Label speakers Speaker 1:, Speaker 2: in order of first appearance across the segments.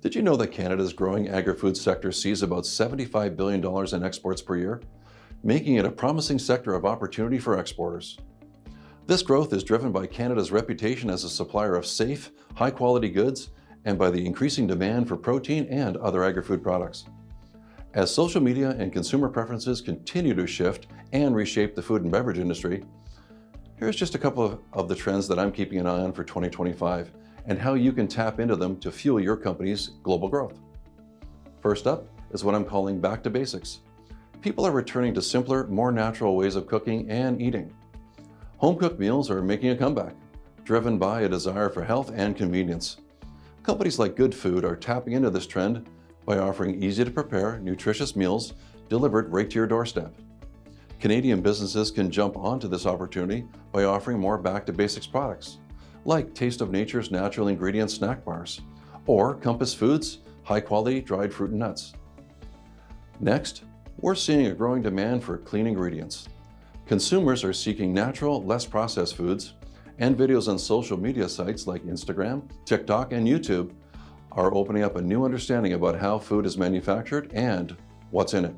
Speaker 1: Did you know that Canada's growing agri-food sector sees about $75 billion in exports per year, making it a promising sector of opportunity for exporters? This growth is driven by Canada's reputation as a supplier of safe, high-quality goods and by the increasing demand for protein and other agri-food products. As social media and consumer preferences continue to shift and reshape the food and beverage industry, here's just a couple of the trends that I'm keeping an eye on for 2025 and how you can tap into them to fuel your company's global growth. First up is what I'm calling back to basics. People are returning to simpler, more natural ways of cooking and eating. Home-cooked meals are making a comeback, driven by a desire for health and convenience. Companies like Good Food are tapping into this trend by offering easy-to-prepare, nutritious meals delivered right to your doorstep. Canadian businesses can jump onto this opportunity by offering more back-to-basics products, like Taste of Nature's natural ingredient snack bars, or Compass Foods' high-quality dried fruit and nuts. Next, we're seeing a growing demand for clean ingredients. Consumers are seeking natural, less processed foods, and videos on social media sites like Instagram, TikTok, and YouTube are opening up a new understanding about how food is manufactured and what's in it.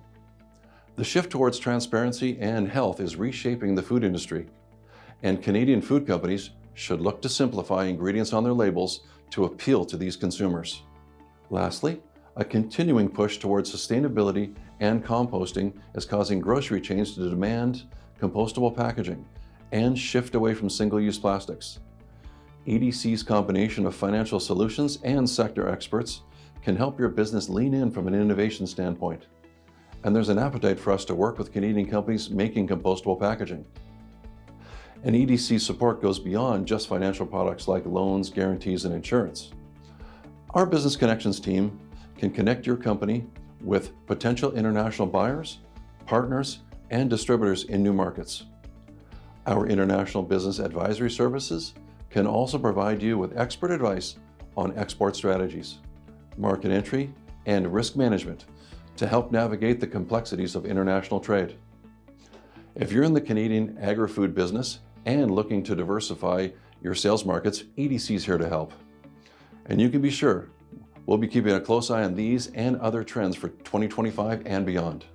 Speaker 1: The shift towards transparency and health is reshaping the food industry, and Canadian food companies should look to simplify ingredients on their labels to appeal to these consumers. Lastly, a continuing push towards sustainability and composting is causing grocery chains to demand compostable packaging and shift away from single-use plastics. EDC's combination of financial solutions and sector experts can help your business lean in from an innovation standpoint. And there's an appetite for us to work with Canadian companies making compostable packaging. And EDC support goes beyond just financial products like loans, guarantees, and insurance. Our Business Connections team can connect your company with potential international buyers, partners, and distributors in new markets. Our international business advisory services can also provide you with expert advice on export strategies, market entry, and risk management to help navigate the complexities of international trade. If you're in the Canadian agri-food business and looking to diversify your sales markets, EDC is here to help. And you can be sure we'll be keeping a close eye on these and other trends for 2025 and beyond.